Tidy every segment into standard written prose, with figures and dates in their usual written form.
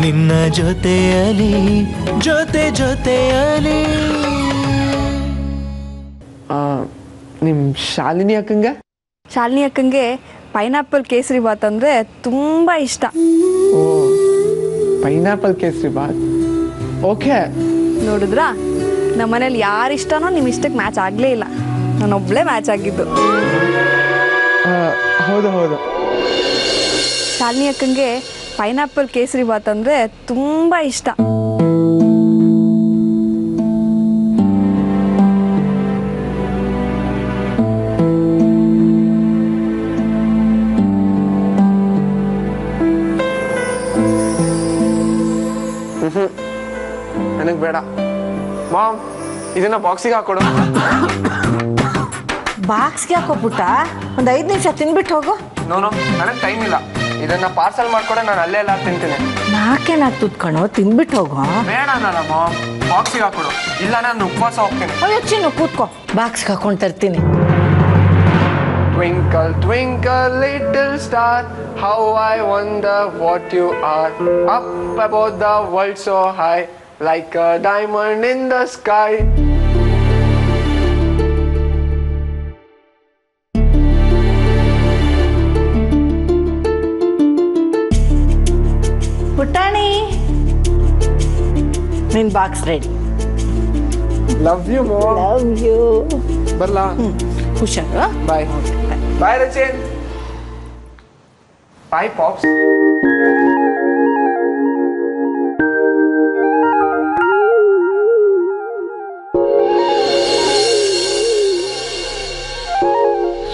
ನಿನ್ನ ಜೊತೆಯಲಿ ಜೊತೆಯಲಿ. ನಿಮ್ಮ ಶಾಲಿನಿ ಅಕ್ಕಂಗೆ ಪೈನಾಪಲ್ ಕೇಸರಿ ಬಾತ್ ಅಂದರೆ ತುಂಬ ಇಷ್ಟ. ಓ, ಪೈನಾಪಲ್ ಕೇಸರಿ ಬಾತ್, ಓಕೆ. ನೋಡಿದ್ರಾ, ನಮ್ಮ ಮನೇಲಿ ಯಾರು ಇಷ್ಟನೋ ನಿಮ್ಮ ಇಷ್ಟಕ್ಕೆ ಮ್ಯಾಚ್ ಆಗಲೇ ಇಲ್ಲ, ನಾನೊಬ್ಬಳೇ ಮ್ಯಾಚ್ ಆಗಿದ್ದು. ಹೌದು. ಶಾಲಿನಿ ಅಕ್ಕಂಗೆ ಪೈನಾಪಲ್ ಕೇಸರಿ ಬಾತ್ ಅಂದರೆ ತುಂಬ ಇಷ್ಟ. ನನಗೆ ಬೇಡ ಮಾಮ್, ಇದನ್ನ ಬಾಕ್ಸಿಗೆ ಹಾಕೊಡು. ಬಾಕ್ಸ್ಗೆ ಹಾಕೋಬಿಟ್ಟ, ಒಂದು 5 ನಿಮಿಷ ತಿನ್ಬಿಟ್ಟು ಹೋಗು. ನೋನು, ನನಗೆ ಟೈಮ್ ಇಲ್ಲ. ಇದನ್ನ ಪಾರ್ಸಲ್ ಮಾಡ್ಕೊಡೆ, ನಾನು ಅಲ್ಲೇ ಎಲ್ಲ ತಿಂತೀನಿ. ನಾಲ್ಕೇನಾರು ತುತ್ಕೊಂಡು ತಿನ್ಬಿಟ್ಟು ಹೋಗು. ಬೇಡ ಅನ್ನಲ್ಲ ಮಾಮ್, ಬಾಕ್ಸಿಗೆ ಹಾಕೊಡು, ಇಲ್ಲ ನಾನು ಉಪವಾಸ ಹೋಗ್ತೀನಿ. ಅಯ್ಯೋ ಚಿನ್ನು, ಕೂತ್ಕೋ, ಬಾಕ್ಸ್ಗೆ ಹಾಕೊಂಡು ತರ್ತೀನಿ. Twinkle, twinkle, little star, how I wonder what you are. Up above the world so high, like a diamond in the sky. ಪುಟಾಣಿ, ನಿನ್ box ready. Love you, mom. Love you. ಬರ್ಲಾ? ಹುಷಾರು. Bye. Bye, Rachin. Bye, Pops.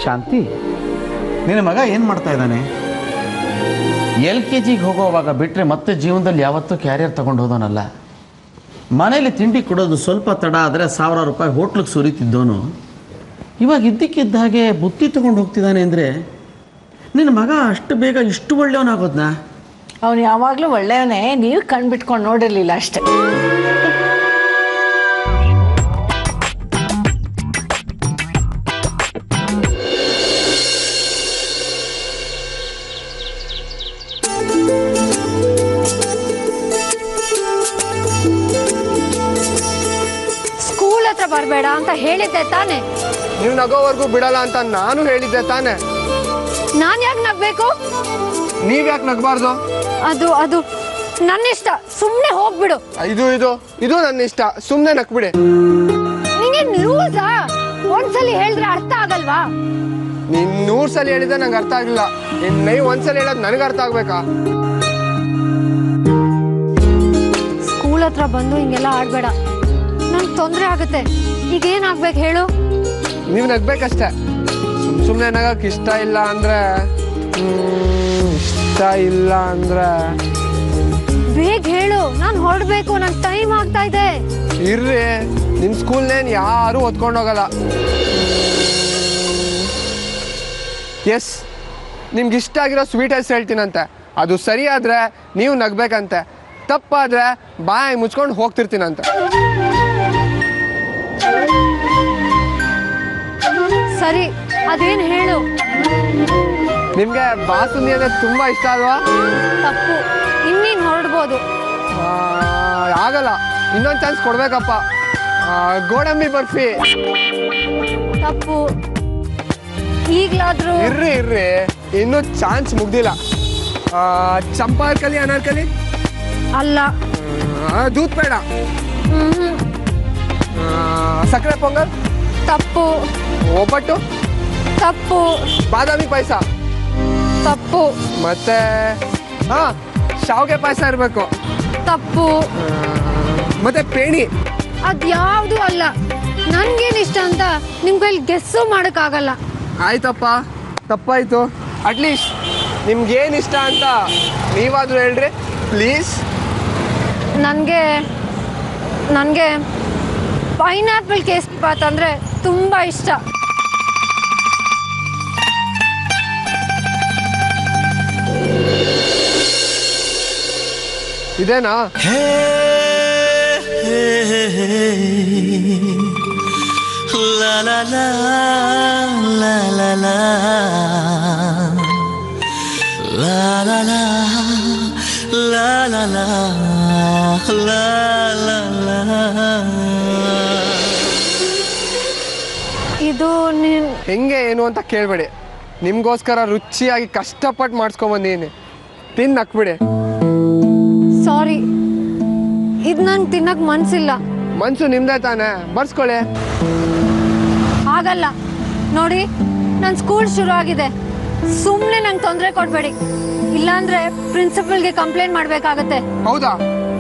ಶಾಂತಿ, ನಿನ್ನ ಮಗ ಏನು ಮಾಡ್ತಾ ಇದ್ದಾನೆ? LKGಗೆ ಹೋಗೋವಾಗ ಬಿಟ್ಟರೆ ಮತ್ತೆ ಜೀವನದಲ್ಲಿ ಯಾವತ್ತೂ ಕ್ಯಾರಿಯರ್ ತಗೊಂಡು ಹೋದವನಲ್ಲ. ಮನೇಲಿ ತಿಂಡಿ ಕೊಡೋದು ಸ್ವಲ್ಪ ತಡ ಆದರೆ 1000 ರೂಪಾಯಿ ಹೋಟ್ಲಿಗೆ ಸುರಿತಿದ್ದವನು ಇವಾಗ ಇದ್ದಕ್ಕಿದ್ದ ಹಾಗೆ ಬುತ್ತಿ ತೊಗೊಂಡು ಹೋಗ್ತಿದ್ದಾನೆ ಅಂದರೆ ನಿನ್ನ ಮಗ ಅಷ್ಟು ಬೇಗ ಇಷ್ಟು ಒಳ್ಳೆಯವನಾಗೋದ್ನಾ? ಅವನು ಯಾವಾಗಲೂ ಒಳ್ಳೆಯವನೇ, ನೀವು ಕಣ್ಬಿಟ್ಕೊಂಡು ನೋಡಿರಲಿಲ್ಲ ಅಷ್ಟೇ. ಸ್ಕೂಲ್ ಹತ್ರ ಬರಬೇಡ ಅಂತ ಹೇಳಿದ್ದೆ ತಾನೆ? ನೀವು ನಗೋವರೆಗೂ ಬಿಡಲ್ಲ ಅಂತ ನಾನು ಹೇಳಿದ್ದೆ ತಾನೆ? ನಾನ್ ಯಾಕೆ ನಗ್ಬೇಕು? ನೀವ್ ಯಾಕೆ ನಗಬಾರ್ದು? ಅದು ನನ್ನ ಇಷ್ಟ, ಸುಮ್ನೆ ಹೋಗ್ಬಿಡು. ಇದು ನನ್ನ ಇಷ್ಟ, ಸುಮ್ನೆ ನಕ್ಬಿಡಿ. ನಿಂಗೆ ರೂಲ್ಸಾ? ಒಂದ್ಸಲಿ ಹೇಳಿದ್ರೆ ಅರ್ಥ ಆಗಲ್ವಾ? ನೀನ್ 100 ಸಲ ಹೇಳಿದ್ರೆ ನಂಗೆ ಅರ್ಥ ಆಗಿಲ್ಲ, ನೀವು ಒಂದ್ಸಲ ಹೇಳೋದು ನನಗೆ ಅರ್ಥ ಆಗ್ಬೇಕಾ? ಸ್ಕೂಲ್ ಹತ್ರ ಬಂದು ಹಿಂಗೆಲ್ಲ ಆಡ್ಬೇಡ, ನಂಗೆ ತೊಂದರೆ ಆಗುತ್ತೆ. ಈಗ ಏನಾಗ್ಬೇಕು ಹೇಳು? ನೀವು ನಗ್ಬೇಕಷ್ಟೆ. ಸುಮ್ಮನೆ ನಗಕ್ಕೆ ಇಷ್ಟ ಇಲ್ಲ ಅಂದ್ರೆ ಬೇಗ ಹೇಳು, ನಾನು ಹೊರಡ್ಬೇಕು, ನಂಗೆ ಟೈಮ್ ಆಗ್ತಾ ಇದೆ. ಇರ್ರಿ, ನಿಮ್ ಸ್ಕೂಲ್ನೇನು ಯಾರು ಓದ್ಕೊಂಡೋಗಲ್ಲ. ಎಸ್, ನಿಮ್ಗೆ ಇಷ್ಟ ಆಗಿರೋ ಸ್ವೀಟ್ ಐಸ್ ಹೇಳ್ತೀನಂತೆ, ಅದು ಸರಿ ಆದ್ರೆ ನೀವು ನಗ್ಬೇಕಂತೆ, ತಪ್ಪಾದ್ರೆ ಬಾಯಿ ಮುಚ್ಕೊಂಡು ಹೋಗ್ತಿರ್ತೀನಂತೆ. ಸರಿ, ಅದೇನು ಹೇಳು? ನಿಮ್ಗೆ ಬಾಸುಂದಿ ಅಂದ್ರೆ ತುಂಬಾ ಇಷ್ಟ ಅಲ್ವಾ? ತಪ್ಪು, ಇನ್ನೇನು ಹೊರಡ್ಬೋದು. ಆಗಲ್ಲ, ಇನ್ನೊಂದು ಚಾನ್ಸ್ ಕೊಡ್ಬೇಕಪ್ಪ. ಗೋಡಂಬಿ ಬರ್ಫಿ. ತಪ್ಪು, ಈಗ್ಲಾದ್ರೂ. ಇರ್ರಿ, ಇನ್ನೂ ಚಾನ್ಸ್ ಮುಗ್ದಿಲ್ಲ. ಚಂಪಾರ್ಕಲಿ ಅನಾರ್ಕಲಿ ಅಲ್ಲ. ದೂದ್ ಬೇಡ. ಸಕ್ಕರೆ ಪೊಂಗಲ್ ತಪ್ಪು. ಒಬ್ಬಟ್ಟು ತಪ್ಪು. ಬಾದಾಮಿ ಪಾಯಸ ತಪ್ಪು. ಮತ್ತೆ ಶಾವಿಗೆ ಪಾಯಸ ಇರಬೇಕು. ತಪ್ಪು. ಮತ್ತೆ ಪೇಣಿ. ಅದ್ಯಾವುದು ಅಲ್ಲ. ನನ್ಗೇನ್ ಇಷ್ಟ ಅಂತ ನಿಮ್ ಕೈಲಿ ಗೆಸ್ಸು ಮಾಡಕ್ಕಾಗಲ್ಲ. ಆಯ್ತಪ್ಪ, ತಪ್ಪಾಯ್ತು. ಅಟ್ಲೀಸ್ಟ್ ನಿಮ್ಗೇನು ಇಷ್ಟ ಅಂತ ನೀವಾದ್ರೂ ಹೇಳ್ರಿ ಪ್ಲೀಸ್. ನನಗೆ ಪೈನಾಪಲ್ ಕೇಸರಿ ಬಾತ್ ಅಂದರೆ ತುಂಬ ಇಷ್ಟ. ಇದೇನಾ? La la la la la la la la la ಲಾ ಲಾ ಲಾ ಲಾ ಲಾ ಲಾ. ಇದು ನೀನ್ ಹೆಂಗೆ ಏನು ಅಂತ ಕೇಳಬೇಡಿ, ನಿಮಗೋಸ್ಕರ ರುಚಿಯಾಗಿ ಕಷ್ಟಪಟ್ಟು ಮಾಡಿಸ್ಕೊಂಬಂದಿದ್ದೀನಿ, ತಿನ್ನು ನಕ್ಬಿಡಿ. ಸಾರಿ, ಇದು ನಂಗೆ ತಿನ್ನಕ್ ಮನ್ಸಿಲ್ಲ. ಮನ್ಸು ನಿಮ್ದೇ ತಾನೆ, ಬರ್ಸ್ಕೊಳ್ಳಿ. ಆಗಲ್ಲ ನೋಡಿ, ನನ್ನ ಸ್ಕೂಲ್ ಶುರು ಆಗಿದೆ, ಸುಮ್ಮನೆ ನಂಗೆ ತೊಂದರೆ ಕೊಡಬೇಡಿ, ಇಲ್ಲಾಂದ್ರೆ ಪ್ರಿನ್ಸಿಪಲ್ಗೆ ಕಂಪ್ಲೇಂಟ್ ಮಾಡಬೇಕಾಗತ್ತೆ. ಹೌದಾ?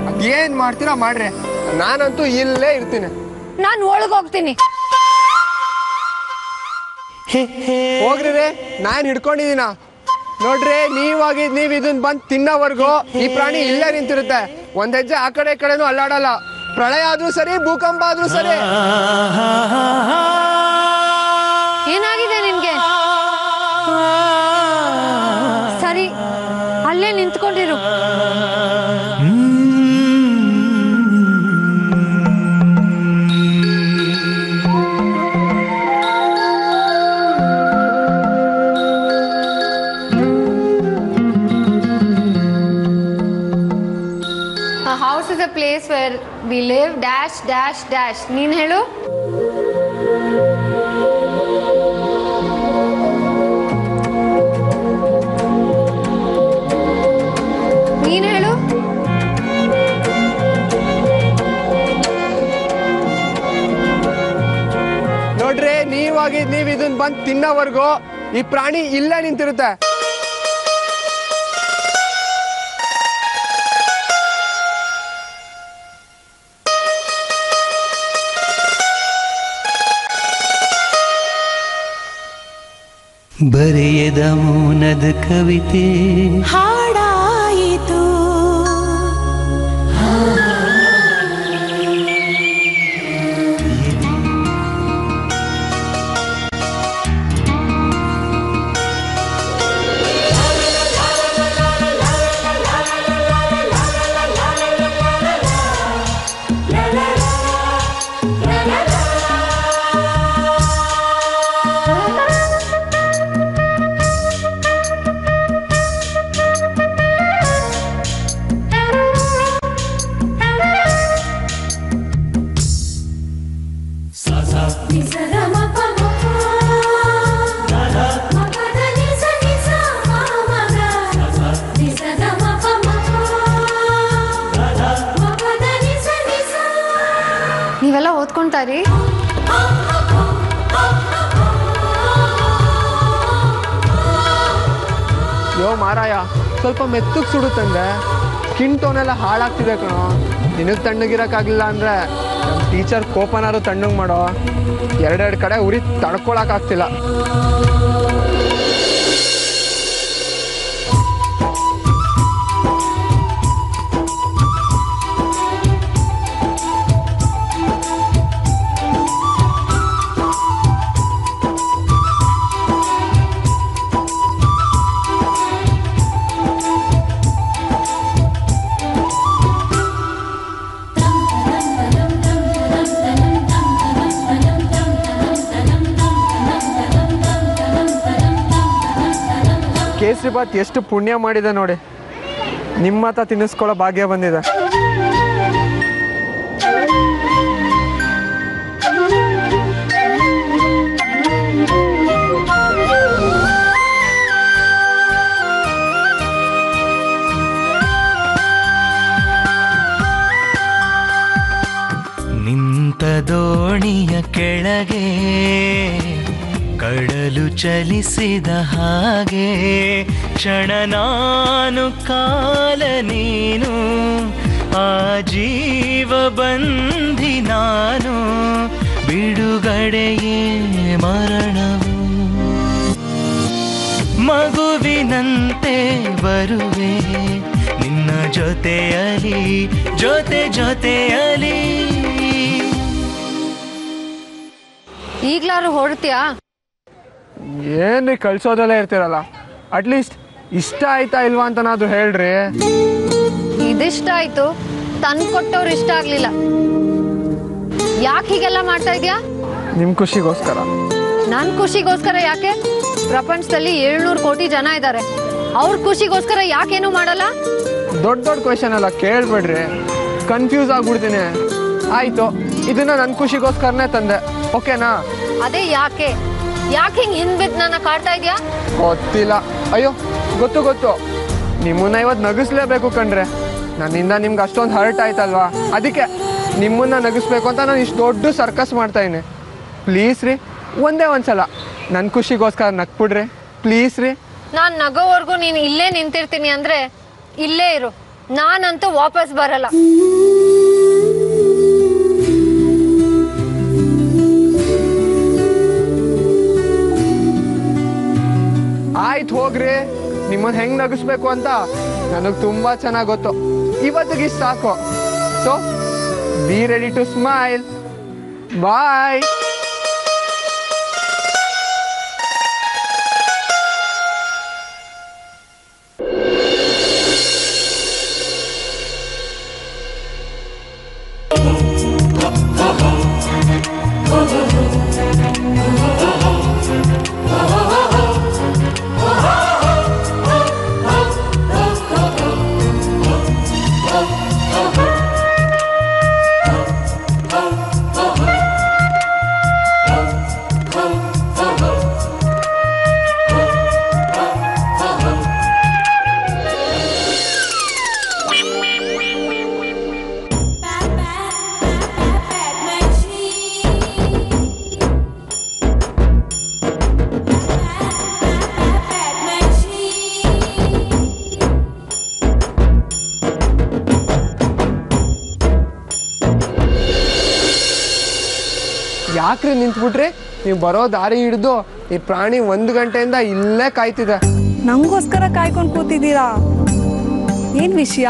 ಅದೇನು ಮಾಡ್ತೀರಾ ಮಾಡ್ರಿ, ನಾನಂತೂ ಇಲ್ಲೇ ಇರ್ತೀನಿ. ನಾನು ಒಳಗೋಗ್ತೀನಿ. ಹೋಗ್ರಿ ರೀ, ನಾನು ಹಿಡ್ಕೊಂಡಿದ್ದೀನ ನೋಡ್ರಿ. ನೀವು ಇದನ್ನ ಬಂದು ತಿನ್ನೋವರೆಗೂ ಈ ಪ್ರಾಣಿ ಇಲ್ಲೇ ನಿಂತಿರುತ್ತೆ, ಒಂದ್ ಹೆಜ್ಜೆ ಆ ಕಡೆ ಈ ಕಡೆನೂ ಅಲ್ಲಾಡಲ್ಲ. ಪ್ರಳಯ ಆದ್ರೂ ಸರಿ, ಭೂಕಂಪ ಆದ್ರೂ ಸರಿ. ಏನಾಗಿದೆ ನಿನ್ಗೆ? ಸರಿ, ಅಲ್ಲೇ ನಿಂತ್ಕೊಂಡಿರು. A house is a place where we live dash dash dash. ನೀನ್ ಹೇಳು. ನೀನ್ ಹೇಳು. ನೋಡ್ರಿ, ನೀವು ಇದನ್ನ ಬಂದು ತಿನ್ನೋವರೆಗೂ ಈ ಪ್ರಾಣಿ ಇಲ್ಲೇ ನಿಂತಿರುತ್ತೆ. ಬರೆಯದ ಮೌನದ ಕವಿತೆ ಹಾಡಾಯಿತು. ನೀವೆಲ್ಲ ಓದ್ಕೊಂತಾರಿ? ಯೋ ಮಾರಾಯ, ಸ್ವಲ್ಪ ಮೆತ್ತಗೆ ಸುಡುತ್ತಂದೆ, ಸ್ಕಿನ್ ಟೋನೆಲ್ಲ ಹಾಳಾಗ್ತಿದೆ ಕಣೋ. ನಿನಗೆ ತಣ್ಣಗಿರೋಕ್ಕಾಗಲಿಲ್ಲ ಅಂದರೆ ನಮ್ಮ ಟೀಚರ್ ಕೋಪನಾರು ತಣ್ಣಗೆ ಮಾಡೋ. ಎರಡೆರಡು ಕಡೆ ಉರಿ ತಡ್ಕೊಳಕ್ಕಾಗ್ತಿಲ್ಲ. ಕೇಸರಿ ಬಾತ್ ಎಷ್ಟು ಪುಣ್ಯ ಮಾಡಿದೆ ನೋಡಿ, ನಿಮ್ಮ ಹತ್ರ ತಿನ್ನಿಸ್ಕೊಳ್ಳೋ ಭಾಗ್ಯ ಬಂದಿದೆ. ನಿಂತ ದೋಣಿಯ ಕೆಳಗೆ ಕಡಲು ಚಲಿಸಿದ ಹಾಗೆ ಕ್ಷಣ ನಾನು ಕಾಲ ನೀನು ಆ ಜೀವ ಬಂಧಿ ನಾನು ಬಿಡುಗಡೆಯೇ ಮರಣವು ಮಗುವಿನಂತೆ ಬರುವೆ ನಿನ್ನ ಜೊತೆಯಲಿ ಜೊತೆಯಲಿ. ಈಗ್ಲಾರು ಹೊರಡ್ತೀಯಾ? ಏನು ಕಳ್ಸೋದಲ್ಲೇ ಇರ್ತೀರಲ್ಲ, ಅಟ್ಲೀಸ್ಟ್ ಇಷ್ಟ ಆಯ್ತಾ ಇಲ್ವಾ ಅಂತನಾದ್ರೂ ಹೇಳ್ರಿ. ಇದಿಷ್ಟ ಆಯ್ತು, ತಂದು ಕೊಟ್ಟವ್ರು ಇಷ್ಟ ಆಗ್ಲಿಲ್ಲ. ಯಾಕೆ ಹೀಗೆಲ್ಲ ಮಾಡ್ತಾ ಇದ್ಯಾ? ನಿಮ್ಮ ಖುಷಿಗೋಸ್ಕರ. ನನ್ನ ಖುಷಿಗೋಸ್ಕರ ಯಾಕೆ? ಪ್ರಪಂಚದಲ್ಲಿ 700 ಕೋಟಿ ಜನ ಇದ್ದಾರೆ, ಅವ್ರ ಖುಷಿಗೋಸ್ಕರ ಯಾಕೇನು ಮಾಡಲ್ಲ? ದೊಡ್ಡ ದೊಡ್ಡ ಕ್ವೆಶನ್ ಎಲ್ಲ ಕೇಳ್ಬೇಡ್ರಿ, ಕನ್ಫ್ಯೂಸ್ ಆಗ್ಬಿಡ್ತೀನಿ. ಆಯ್ತು, ಇದನ್ನ ನನ್ನ ಖುಷಿಗೋಸ್ಕರನೇ ತಂದೆ, ಓಕೆನಾ? ಅದೇ ಯಾಕೆ ಹಿಂಗ್ ಹಿಂದ್ಬಿದ್ದು ನನ್ನ ಕಾಡ್ತಾ ಇದ್ಯಾ? ಗೊತ್ತಿಲ್ಲ. ಅಯ್ಯೋ ಗೊತ್ತು, ನಿಮ್ಮನ್ನ ಇವತ್ತು ನಗಿಸ್ಲೇಬೇಕು ಕಣ್ರೆ. ನನ್ನಿಂದ ನಿಮ್ಗೆ ಅಷ್ಟೊಂದು ಹರ್ಟ್ ಆಯ್ತಲ್ವಾ, ಅದಕ್ಕೆ ನಿಮ್ಮನ್ನ ನಗಿಸ್ಬೇಕು ಅಂತ ನಾನು ಇಷ್ಟು ದೊಡ್ಡ ಸರ್ಕಸ್ ಮಾಡ್ತಾ ಇದ್ದೀನಿ. ಪ್ಲೀಸ್ ರೀ, ಒಂದೇ ಒಂದ್ಸಲ ನನ್ನ ಖುಷಿಗೋಸ್ಕರ ನಕ್ಬಿಡ್ರಿ, ಪ್ಲೀಸ್ ರೀ. ನಾನ್ ನಗೋವರೆಗೂ ನೀನು ಇಲ್ಲೇ ನಿಂತಿರ್ತೀನಿ ಅಂದ್ರೆ ಇಲ್ಲೇ ಇರು, ನಾನಂತೂ ವಾಪಸ್ ಬರಲ್ಲ. ಆಯ್ತು ಹೋಗ್ರಿ, ನಿಮ್ಮನ್ನ ಹೆಂಗ್ ನಗಿಸ್ಬೇಕು ಅಂತ ನನಗೆ ತುಂಬಾ ಚೆನ್ನಾಗಿ ಗೊತ್ತು. ಇವತ್ತಿಗೆ ಸಾಕು. So be ready to smile. Bye. ಯಾಕ್ರಿ ನಿಂತ್ಬಿಟ್ರಿ? ನೀವು ಬರೋ ದಾರಿ ಹಿಡಿದು ಈ ಪ್ರಾಣಿ 1 ಗಂಟೆಯಿಂದ ಇಲ್ಲೇ ಕಾಯ್ತಿದೆ. ನಂಗೋಸ್ಕರ ಕಾಯ್ಕೊಂಡು ಕೂತಿದ್ದೀರಾ? ಏನ್ ವಿಷಯ?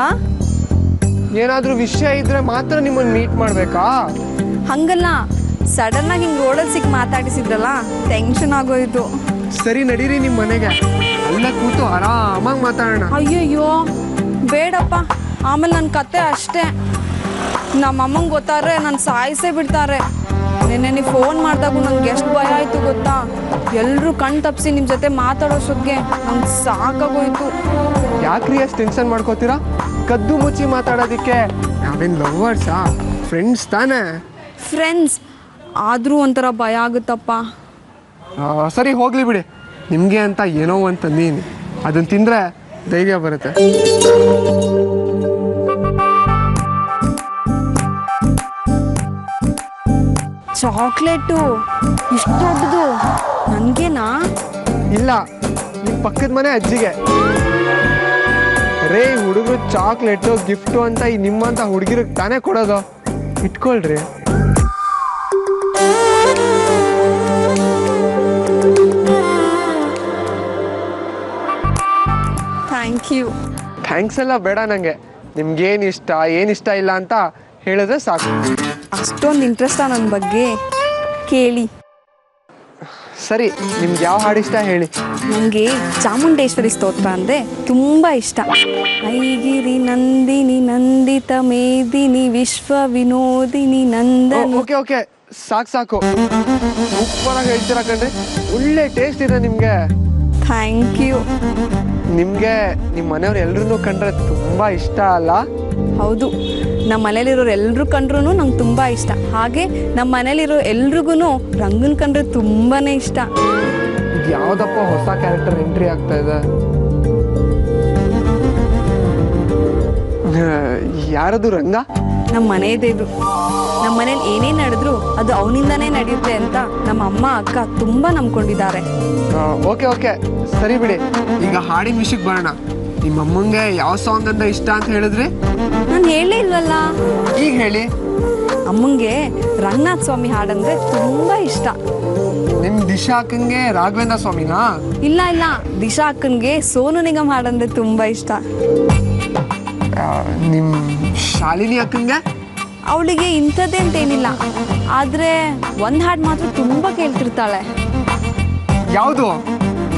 ಏನಾದ್ರೂ ವಿಷಯ ಇದ್ರೆ ಮಾತ್ರ ನಿಮ್ಮನ್ನ ಮೀಟ್ ಮಾಡ್ಬೇಕಾ? ಹಂಗಲ್ಲ, ಸಡನ್ ಆಗಿ ಹಿಂಗ್ ರೋಡಲ್ಲಿ ಸಿಕ್ಕಿ ಮಾತಾಡಿಸಿದ್ರಲ್ಲ, ಟೆನ್ಷನ್ ಆಗೋಯ್ತು. ಸರಿ ನಡೀರಿ ನಿಮ್ಮ ಮನೆಗೆ, ಅಲ್ಲೇ ಕೂತು ಆರಾಮಾಗಿ ಮಾತಾಡೋಣ. ಅಯ್ಯಯ್ಯೋ ಬೇಡಪ್ಪ, ಆಮೇಲೆ ನನ್ನ ಕತೆ ಅಷ್ಟೇ. ನಮ್ಮಮ್ಮಂಗೆ ಗೊತ್ತಾದ್ರೆ ನಾನು ಸಾಯಿಸೇ ಬಿಡ್ತಾರೆ. ನೆನ್ನೆ ನೀವು ಫೋನ್ ಮಾಡಿದಾಗೂ ನಂಗೆ ಎಷ್ಟು ಭಯ ಆಯಿತು ಗೊತ್ತಾ? ಎಲ್ಲರೂ ಕಣ್ ತಪ್ಪಿಸಿ ನಿಮ್ಮ ಜೊತೆ ಮಾತಾಡೋಷ್ಟೊತ್ತಿಗೆ ನಂಗೆ ಸಾಕಾಗೋಯ್ತು. ಯಾಕ್ರಿ ಅಷ್ಟು ಟೆನ್ಷನ್ ಮಾಡ್ಕೋತೀರಾ? ಕದ್ದು ಮುಚ್ಚಿ ಮಾತಾಡೋದಕ್ಕೆ ನಾವೇನು ಲವರ್ಸಾ? ಫ್ರೆಂಡ್ಸ್ ತಾನೇ. ಫ್ರೆಂಡ್ಸ್ ಆದರೂ ಒಂಥರ ಭಯ ಆಗುತ್ತಪ್ಪ. ಸರಿ ಹೋಗ್ಲಿ ಬಿಡಿ, ನಿಮಗೆ ಅಂತ ಏನೋ ಒಂದು ತಂದೀನಿ, ಅದನ್ನು ತಿಂದರೆ ಧೈರ್ಯ ಬರುತ್ತೆ. ಚಾಕ್ಲೇಟು ಇಷ್ಟು ದೊಡ್ಡದು ನನಗೇನಾ? ಇಲ್ಲ, ನಿಮ್ಮ ಪಕ್ಕದ ಮನೆ ಅಜ್ಜಿಗೆ. ರೇ ಹುಡುಗರು ಚಾಕ್ಲೇಟು ಗಿಫ್ಟು ಅಂತ ನಿಮ್ಮಂತ ಹುಡುಗಿರಿಗೆ ತಾನೇ ಕೊಡೋದು, ಇಟ್ಕೊಳ್ರಿ. Thank you. ಥ್ಯಾಂಕ್ಸ್ ಎಲ್ಲ ಬೇಡ ನನಗೆ. ನಿಮ್ಗೇನು ಇಷ್ಟ ಏನಿಷ್ಟ ಇಲ್ಲ ಅಂತ ಹೇಳಿದ್ರೆ ಸಾಕು. ಅಷ್ಟೊಂದು ಇಂಟ್ರೆಸ್ಟಾ ನನ್ನ ಬಗ್ಗೆ? ಕೇಳಿ. ಸರಿ, ನಿಮ್ಗೆ ಯಾವ ಹಾಡು ಇಷ್ಟ ಹೇಳಿ. ನನಗೆ ಚಾಮುಂಡೇಶ್ವರಿ ಸ್ತೋತ್ರ ಅಂದರೆ ತುಂಬ ಇಷ್ಟ. ಐಗಿರಿ ನಂದಿನಿ ನಂದಿತ ಮೇದಿನಿ ವಿಶ್ವ ವಿನೋದಿನಿ ನಂದನಿ. ಓಕೆ ಓಕೆ, ಸಾಕು. ಸೂಪರಾಗಿ ಹೇಳ್ತೀರಾ ಕಣ್ರಿ, ಒಳ್ಳೆ ಟೇಸ್ಟ್ ಇದೆ ನಿಮಗೆ. Thank you. ನಿಮಗೆ ನಿಮ್ಮ ಮನೆಯವ್ರು ಎಲ್ಲರೂ ಕಂಡ್ರೆ ತುಂಬ ಇಷ್ಟ ಅಲ್ಲ? ಹೌದು, ನಮ್ಮ ಮನೇಲಿರೋರು ಎಲ್ಲರೂ ಕಂಡ್ರೂ ನಂಗೆ ತುಂಬ ಇಷ್ಟ. ಹಾಗೆ ನಮ್ಮ ಮನೇಲಿರೋ ಎಲ್ರಿಗೂ ರಂಗನ ಕಂಡ್ರೆ ತುಂಬಾ ಇಷ್ಟ. ಇದು ಯಾವುದಪ್ಪ ಹೊಸ ಕ್ಯಾರೆಕ್ಟರ್ ಎಂಟ್ರಿ ಆಗ್ತಾ ಇದೆ? ಯಾರದು ರಂಗ? ನಮ್ಮ ಮನೆ ದೇವ್ರು. ನಮ್ಮ ಮನೇಲಿ ಏನೇನು ನಡೆದ್ರು ಅದು ಅವನಿಂದನೇ ನಡೆಯುತ್ತೆ ಅಂತ ನಮ್ಮ ಅಮ್ಮ ಅಕ್ಕ ತುಂಬ ನಂಬ್ಕೊಂಡಿದ್ದಾರೆ. ಓಕೆ, ಸರಿ ಬಿಡಿ. ಈಗ ಹಾಡಿನ ವಿಷಯಕ್ಕೆ ಬರೋಣ. ನಿಮ್ಮ ಅಮ್ಮಂಗೆ ಯಾವ ಸಾಂಗ್ ಅಂದ್ರೆ ಇಷ್ಟ ಅಂತ ಹೇಳಿದ್ರಿ? ನಾನು ಹೇಳೇ ಇಲ್ವಲ್ಲ. ಈಗ ಹೇಳಿ. ಅಮ್ಮಂಗೆ ರಂಗನಾಥ ಸ್ವಾಮಿ ಹಾಡಂದ್ರೆ ತುಂಬ ಇಷ್ಟ. ನಿಮ್ ದಿಶಾ ಅಕ್ಕಂಗೆ ರಾಘವೇಂದ್ರ ಸ್ವಾಮಿನಾ? ಇಲ್ಲ, ದಿಶಾ ಅಕ್ಕನ್ಗೆ ಸೋನು ನಿಗಮ್ ಹಾಡಂದ್ರೆ ತುಂಬ ಇಷ್ಟ. ನಿಮ್ ಶಾಲಿನಿ ಅಕ್ಕಂಗೆ? ಅವಳಿಗೆ ಇಂಥದ್ದೇ ಅಂತೇನಿಲ್ಲ, ಆದರೆ ಒಂದು ಹಾಡು ಮಾತ್ರ ತುಂಬ ಕೇಳ್ತಿರ್ತಾಳೆ. ಯಾವುದು?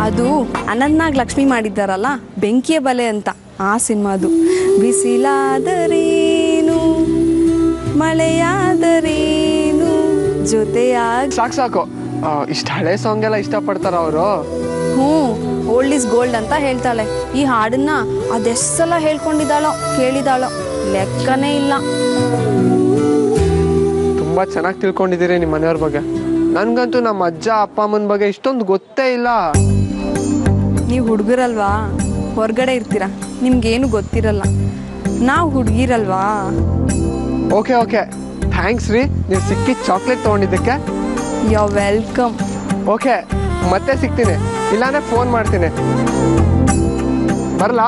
ಅದು ಅನಂತ್ನಾಗ್ ಲಕ್ಷ್ಮಿ ಮಾಡಿದ್ದಾರಲ್ಲ, ಬೆಂಕಿಯ ಬಲೆ ಅಂತ, ಆ ಸಿನಿಮಾದು. ಬಿಸಿಲಾದರೇನು ಮಳೆಯಾದರೇನು ಜೊತೆಯಾಗಿ. ಸಾಕು. ಇಷ್ಟು ಹಳೆ ಸಾಂಗ್ ಎಲ್ಲ ಇಷ್ಟಪಡ್ತಾರ ಅವರು? ಹ್ಞೂ, ಓಲ್ಡ್ ಈಸ್ ಗೋಲ್ಡ್ ಅಂತ ಹೇಳ್ತಾಳೆ. ಈ ಹಾಡನ್ನ ಅದೆಷ್ಟು ಸಲ ಹೇಳ್ಕೊಂಡಿದ್ದಾಳೋ ಕೇಳಿದಾಳೋ ಲೆಕ್ಕನೇ ಇಲ್ಲ. ತುಂಬ ಚೆನ್ನಾಗಿ ತಿಳ್ಕೊಂಡಿದ್ದೀರಿ ನಿಮ್ಮ ಮನೆಯವ್ರ ಬಗ್ಗೆ. ನನಗಂತೂ ನಮ್ಮ ಅಜ್ಜ ಅಪ್ಪ ಅಮ್ಮನ ಬಗ್ಗೆ ಇಷ್ಟೊಂದು ಗೊತ್ತೇ ಇಲ್ಲ. ನೀವು ಹುಡುಗರಲ್ವಾ, ಹೊರಗಡೆ ಇರ್ತೀರಾ, ನಿಮ್ಗೇನು ಗೊತ್ತಿರಲ್ಲ. ನಾವು ಹುಡುಗಿರಲ್ವಾ. ಓಕೆ ಓಕೆ, ಥ್ಯಾಂಕ್ಸ್ ರೀ ನೀವು ಸಿಕ್ಕಿದ ಚಾಕ್ಲೇಟ್ ತೊಗೊಂಡಿದ್ದಕ್ಕೆ. You are welcome. ಓಕೆ, ಮತ್ತೆ ಸಿಗ್ತೀನಿ, ಇಲ್ಲಾಂದ್ರೆ ಫೋನ್ ಮಾಡ್ತೀನಿ. ಬರಲಾ?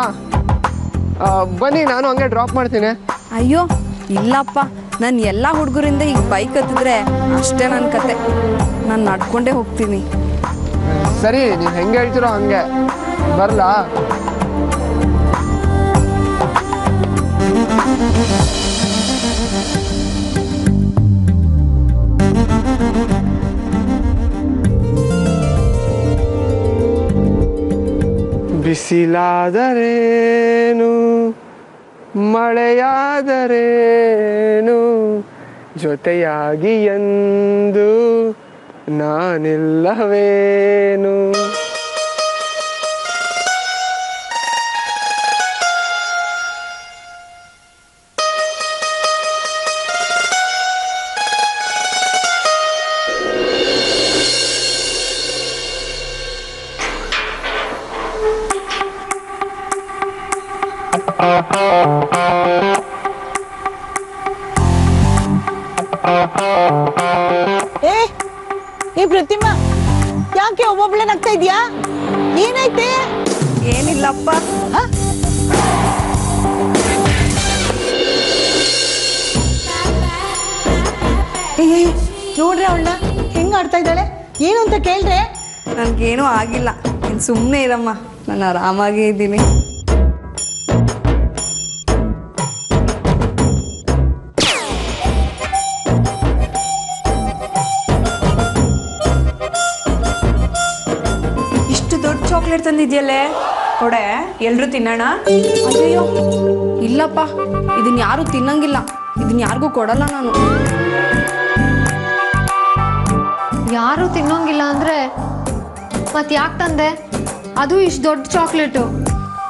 ಬನ್ನಿ, ನಾನು ಹಂಗೆ ಡ್ರಾಪ್ ಮಾಡ್ತೀನಿ. ಅಯ್ಯೋ ಇಲ್ಲಪ್ಪ, ನಾನು ಎಲ್ಲ ಹುಡುಗರಿಂದ ಈಗ ಬೈಕ್ ಹತ್ತಿದ್ರೆ ಅಷ್ಟೇ ನನ್ನ ಕತೆ. ನಾನು ನಡ್ಕೊಂಡೇ ಹೋಗ್ತೀನಿ. ಸರಿ, ನೀವು ಹೆಂಗೆ ಹೇಳ್ತೀರೋ ಹಂಗೆ. ಬರಲಾ? ಬಿಸಿಲಾದರೇನು ಮಳೆಯಾದರೇನು ಜೊತೆಯಾಗಿ ಎಂದು ನಾನಿಲ್ಲವೇನು. ಏ ಪ್ರತಿಮಾ, ಯಾಕೆ ಒಬ್ಬೊಬ್ಳೆ ನಗ್ತಾ ಇದ್ಯಾ? ಏನೈತೆ? ಏನಿಲ್ಲಪ್ಪ. ನೋಡ್ರಿ ಅವಳನ್ನ ಹೆಂಗ್ ಆಡ್ತಾ ಇದ್ದಾಳೆ. ಏನು ಅಂತ ಕೇಳ್ರೆ? ನನಗೇನೂ ಆಗಿಲ್ಲ, ನೀನು ಸುಮ್ಮನೆ ಇರಮ್ಮ, ನಾನು ಆರಾಮಾಗೇ ಇದ್ದೀನಿ. ಚಾಕ್ಲೇಟ್ ತಂದಿದ್ಯಲ್ಲೇ, ಕೊಡೆ, ಎಲ್ರು ತಿನ್ನೋಣ. ಅಯ್ಯೋ ಇಲ್ಲಪ್ಪ, ಇದನ್ನ ಯಾರು ತಿನ್ನಂಗಿಲ್ಲ, ಇದನ್ನ ಯಾರಿಗೂ ಕೊಡಲ್ಲ ನಾನು. ಯಾರು ತಿನ್ನೋಂಗಿಲ್ಲ ಅಂದ್ರೆ ಮತ್ತೆ ಯಾಕೆ ತಂದೆ? ಅದು ಇಷ್ಟು ದೊಡ್ಡ ಚಾಕ್ಲೇಟು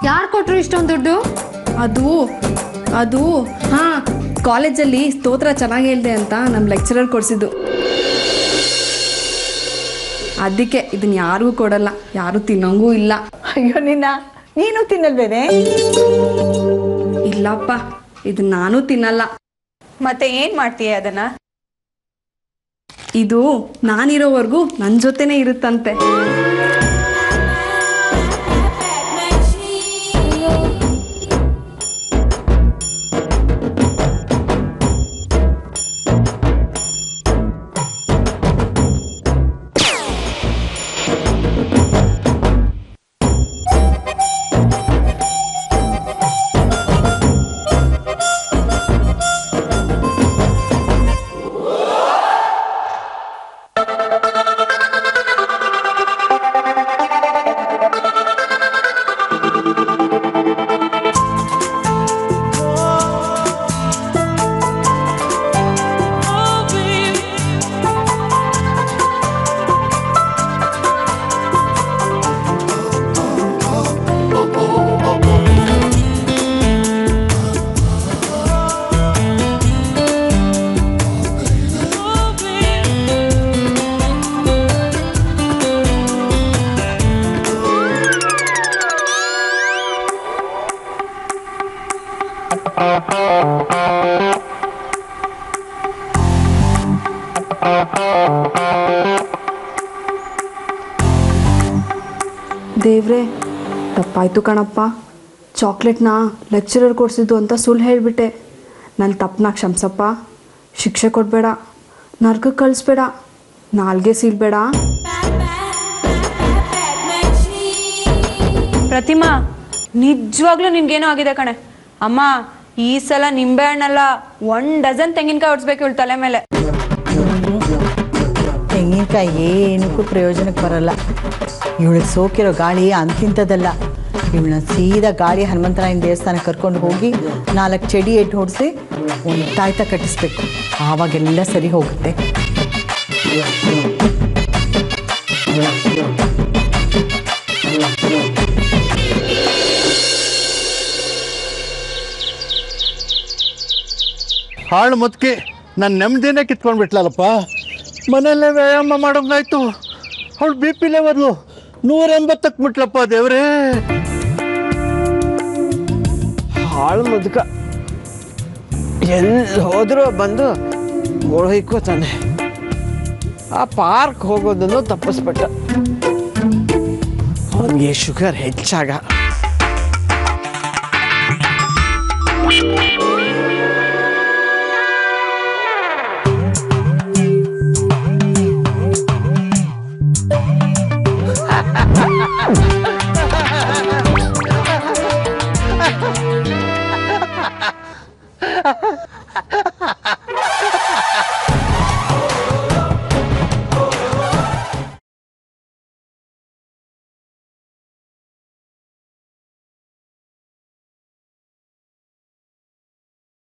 ಯಾರು ಕೊಟ್ರು ಇಷ್ಟೊಂದು ದುಡ್ಡು? ಅದು ಹಾ, ಕಾಲೇಜಲ್ಲಿ ಸ್ತೋತ್ರ ಚೆನ್ನಾಗಿ ಹೇಳ್ದೆ ಅಂತ ನಮ್ಮ ಲೆಕ್ಚರರ್ ಕೊಡಿಸಿದ್ದು. ಅದಕ್ಕೆ ಇದನ್ನ ಯಾರಿಗೂ ಕೊಡಲ್ಲ, ಯಾರು ತಿನ್ನಂಗೂ ಇಲ್ಲ. ಅಯ್ಯೋ ನೀನು ತಿನ್ನಲ್ವೇನೆ? ಇಲ್ಲಪ್ಪ, ಇದನ್ನ ನಾನು ತಿನ್ನಲ್ಲ. ಮತ್ತೆ ಏನ್ ಮಾಡ್ತೀಯ ಅದನ್ನ? ಇದು ನಾನಿರೋವರೆಗೂ ನನ್ನ ಜೊತೆನೇ ಇರುತ್ತಂತೆ. ದೇವ್ರೆ, ತಪ್ಪಾಯ್ತು ಕಣಪ್ಪ. ಚಾಕ್ಲೇಟ್ನ ಲೆಕ್ಚರರ್ ಕೊಡಿಸಿದ್ದು ಅಂತ ಸುಳ್ಳು ಹೇಳಿಬಿಟ್ಟೆ. ನನ್ನ ತಪ್ಪನ್ನ ಕ್ಷಮಿಸಪ್ಪ. ಶಿಕ್ಷೆ ಕೊಡಬೇಡ, ನರ್ಕಕ್ಕೆ ಕಳಿಸ್ಬೇಡ, ನಾಲ್ಗೆ ಸೀಳ್ಬೇಡ. ಪ್ರತಿಮಾ, ನಿಜವಾಗ್ಲೂ ನಿನ್ಗೇನೋ ಆಗಿದೆ ಕಣೆ. ಅಮ್ಮ, ಈ ಸಲ ನಿಂಬೆ ಹಣ್ಣಲ್ಲ 1 ಡಜನ್ ತೆಂಗಿನಕಾಯಿ ಹೊಡ್ಸ್ಬೇಕು ಇವಳು ತಲೆ ಮೇಲೆ. ತೆಂಗಿನಕಾಯಿ ಏನಕ್ಕೂ ಪ್ರಯೋಜನಕ್ಕೆ ಬರಲ್ಲ. ಇವಳಿಗೆ ಸೋಕಿರೋ ಗಾಳಿ ಅಂತಿಂಥದ್ದಲ್ಲ. ಇವಳನ್ನ ಸೀದಾ ಗಾಳಿ ಹನುಮಂತರಾಯನ ದೇವಸ್ಥಾನಕ್ಕೆ ಕರ್ಕೊಂಡು ಹೋಗಿ 4 ಚಡಿ ಎಟ್ಟು ಹೊಡಿಸಿ ಒಂದು ತಾಯ್ತ ಕಟ್ಟಿಸ್ಬೇಕು. ಆವಾಗೆಲ್ಲ ಸರಿ ಹೋಗುತ್ತೆ. ಹಾಳು ಮುದುಕಿ ನನ್ನ ನೆಮ್ಮದಿನೇ ಕಿತ್ಕೊಂಡ್ಬಿಟ್ಲಲ್ಲಪ್ಪ. ಮನೆಯಲ್ಲೇ ವ್ಯಾಯಾಮ ಮಾಡೋಂಗಾಯ್ತು. ಅವಳು ಬಿ ಪಿ ಲೆವೆಲ್ಲು 180ಕ್ಕೆ ಬಿಟ್ಲಪ್ಪ ದೇವ್ರೇ. ಹಾಳು ಮುದುಕ ಎಲ್ಲಿ ಹೋದರೂ ಬಂದು ಮೊಳಹಿಕ್ಕೋತಾನೆ. ಆ ಪಾರ್ಕ್ ಹೋಗೋದನ್ನು ತಪ್ಪಿಸ್ಬಿಟ್ಟ. ಅವನಿಗೆ ಶುಗರ್ ಹೆಚ್ಚಾಗ.